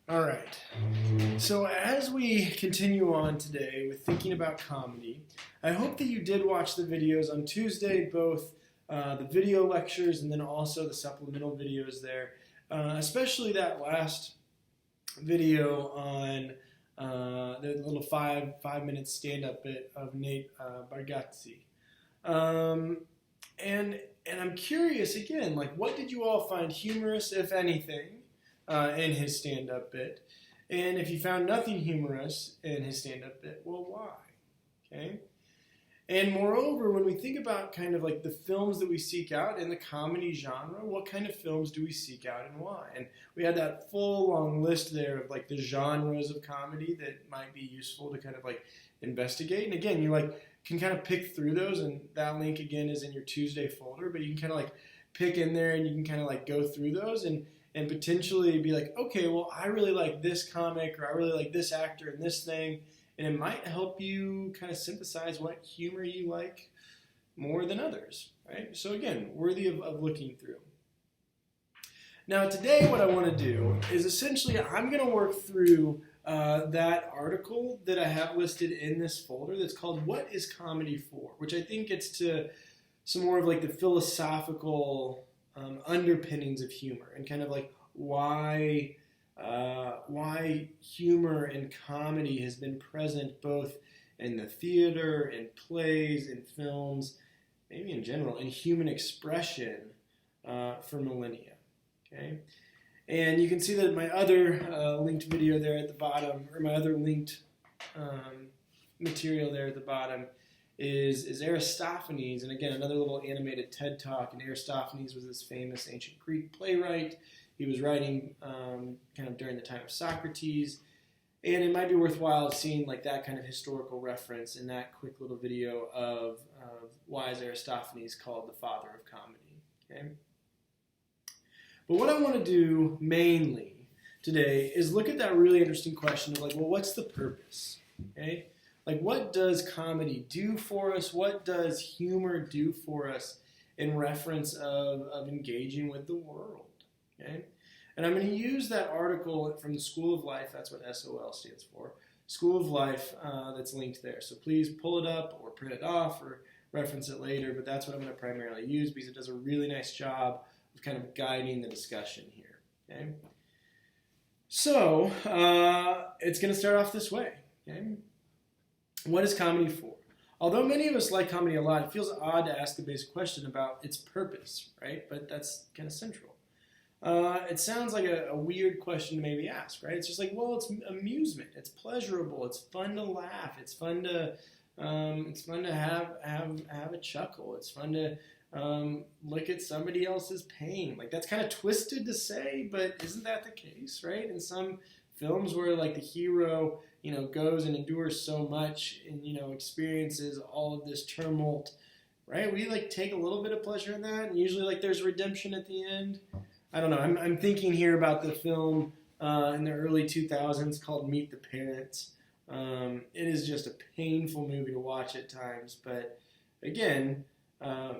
All right. So as we continue on today with thinking about comedy, I hope that you did watch the videos on Tuesday, both the video lectures and then also the supplemental videos there, especially that last video on the little five minute stand-up bit of Nate Bargatze. Um, and I'm curious again, like what did you all find humorous, if anything, in his stand-up bit? And if you found nothing humorous in his stand-up bit, well, why? Okay. And moreover, when we think about kind of like the films that we seek out in the comedy genre, what kind of films do we seek out and why? And we had that full long list there of like the genres of comedy that might be useful to kind of like investigate. And again, you like can kind of pick through those, and that link again is in your Tuesday folder, but you can kind of like pick in there and you can kind of like go through those and potentially be like, okay, well, I really like this comic or I really like this actor and this thing. And it might help you kind of synthesize what humor you like more than others, right? So again, worthy of looking through. Now today what I want to do is essentially I'm going to work through that article that I have listed in this folder that's called What is Comedy For? Which I think gets to some more of like the philosophical underpinnings of humor and kind of like why humor and comedy has been present both in the theater, in plays, in films, maybe in general, in human expression for millennia. Okay, and you can see that my other linked video there at the bottom, or my other linked material there at the bottom, is Aristophanes, and again another little animated TED Talk. And Aristophanes was this famous ancient Greek playwright. He was writing kind of during the time of Socrates, and it might be worthwhile seeing like that kind of historical reference in that quick little video of why is Aristophanes called the father of comedy. Okay? But what I want to do mainly today is look at that really interesting question of like, well, what's the purpose? Okay? Like, what does comedy do for us? What does humor do for us in reference of engaging with the world? Okay? And I'm going to use that article from the School of Life, that's what SOL stands for, School of Life, that's linked there. So please pull it up or print it off or reference it later, but that's what I'm going to primarily use because it does a really nice job of kind of guiding the discussion here. Okay? So it's going to start off this way. Okay? What is comedy for? Although many of us like comedy a lot, it feels odd to ask the basic question about its purpose, right? But that's kind of central. It sounds like a weird question to maybe ask, right? It's just like, well, it's amusement, it's pleasurable, it's fun to laugh, it's fun to have a chuckle, it's fun to look at somebody else's pain. Like that's kind of twisted to say, but isn't that the case, right? In some films where like the hero, goes and endures so much and experiences all of this tumult, right? We like take a little bit of pleasure in that, and usually like there's redemption at the end. I don't know. I'm thinking here about the film in the early 2000s called Meet the Parents. It is just a painful movie to watch at times, but again,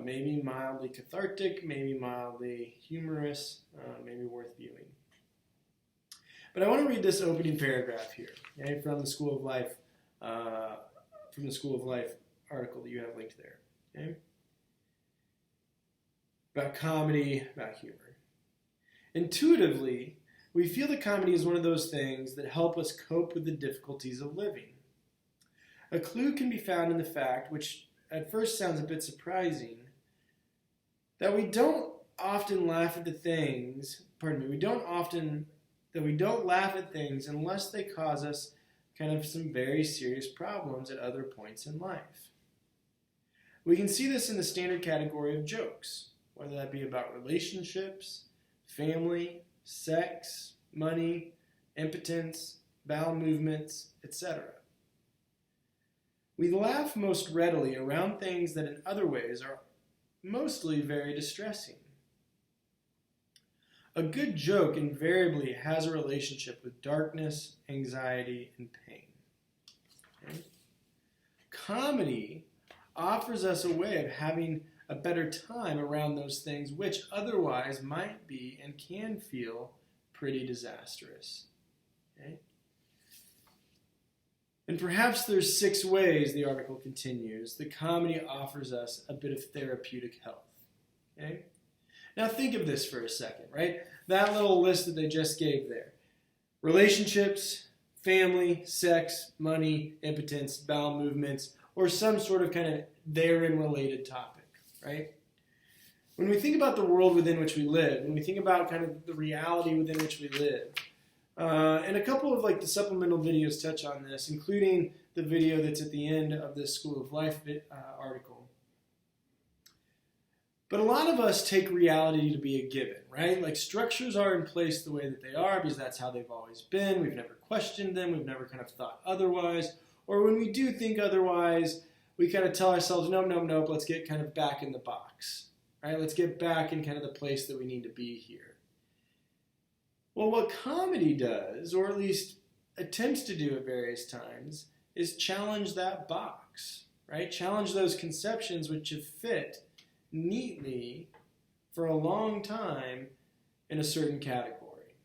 maybe mildly cathartic, maybe mildly humorous, maybe worth viewing. But I want to read this opening paragraph here, okay, from the School of Life, article that you have linked there, okay, about comedy, about humor. Intuitively, we feel that comedy is one of those things that help us cope with the difficulties of living. A clue can be found in the fact, which at first sounds a bit surprising, that we don't laugh at things unless they cause us kind of some very serious problems at other points in life. We can see this in the standard category of jokes, whether that be about relationships, family, sex, money, impotence, bowel movements, etc. We laugh most readily around things that in other ways are mostly very distressing. A good joke invariably has a relationship with darkness, anxiety, and pain. Okay? Comedy offers us a way of having a better time around those things which otherwise might be and can feel pretty disastrous. Okay? And perhaps there's 6 ways, the article continues, that comedy offers us a bit of therapeutic health. Okay? Now think of this for a second, right? That little list that they just gave there. Relationships, family, sex, money, impotence, bowel movements, or some sort of kind of therein related topic, right? When we think about the world within which we live, when we think about kind of the reality within which we live, and a couple of like the supplemental videos touch on this, including the video that's at the end of this School of Life article. But a lot of us take reality to be a given, right? Like structures are in place the way that they are because that's how they've always been. We've never questioned them. We've never kind of thought otherwise. Or when we do think otherwise, we kind of tell ourselves, nope, nope, nope, let's get kind of back in the box, right? Let's get back in kind of the place that we need to be here. Well, what comedy does, or at least attempts to do at various times, is challenge that box, right? Challenge those conceptions which have fit neatly for a long time in a certain category.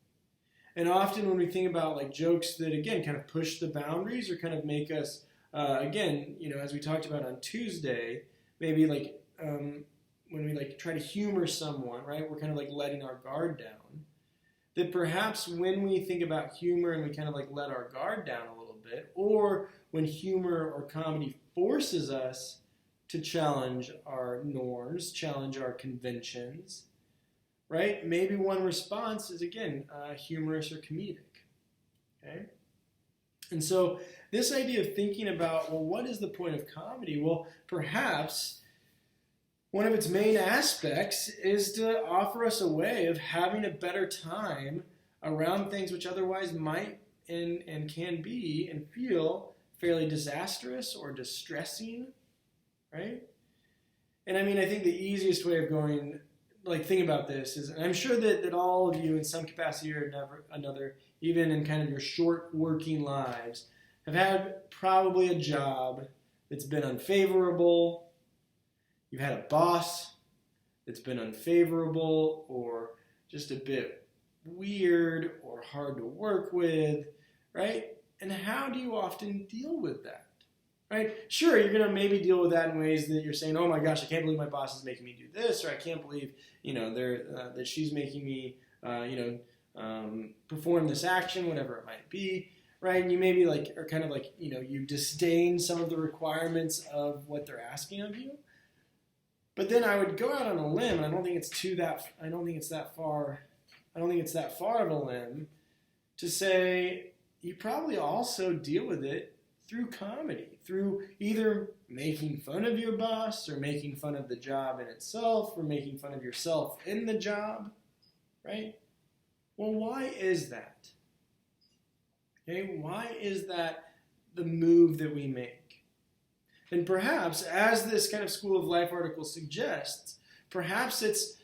And often when we think about like jokes that, again, kind of push the boundaries or kind of make us, again, you know, as we talked about on Tuesday, maybe like when we like try to humor someone, right, we're kind of like letting our guard down. That perhaps when we think about humor and we kind of like let our guard down a little bit, or when humor or comedy forces us to challenge our norms, challenge our conventions, right? Maybe one response is, again, humorous or comedic, okay? And so this idea of thinking about, well, what is the point of comedy? Well, perhaps one of its main aspects is to offer us a way of having a better time around things which otherwise might and can be and feel fairly disastrous or distressing, right? And I mean, I think the easiest way of going, like, think about this is, and I'm sure that all of you in some capacity or another, even in kind of your short working lives, have had probably a job that's been unfavorable. You've had a boss that's been unfavorable or just a bit weird or hard to work with, right? And how do you often deal with that? Right? Sure, you're going to maybe deal with that in ways that you're saying, oh my gosh, I can't believe my boss is making me do this, or I can't believe, you know, that she's making me, perform this action, whatever it might be, right? And you maybe like are kind of like, you know, you disdain some of the requirements of what they're asking of you. But then I would go out on a limb, and I don't think it's that far of a limb to say you probably also deal with it through comedy, through either making fun of your boss or making fun of the job in itself or making fun of yourself in the job, right? Well, why is that? Okay, why is that the move that we make? And perhaps, as this kind of School of Life article suggests, perhaps it's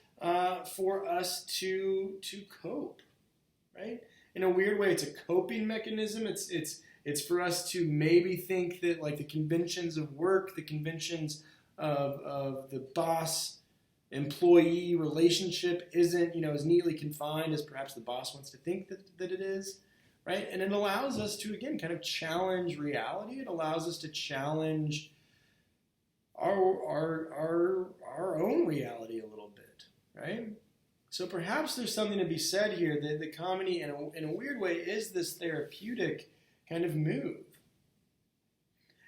for us to cope, right? In a weird way, it's a coping mechanism. It's for us to maybe think that like the conventions of work, the conventions of the boss-employee relationship isn't, you know, as neatly confined as perhaps the boss wants to think that it is, right? And it allows us to, again, kind of challenge reality. It allows us to challenge our own reality a little bit, right? So perhaps there's something to be said here that the comedy, in a weird way, is this therapeutic kind of move.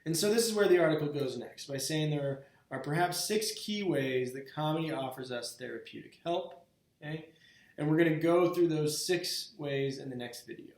And so this is where the article goes next, by saying there are perhaps 6 key ways that comedy offers us therapeutic help, okay? And we're going to go through those 6 ways in the next video.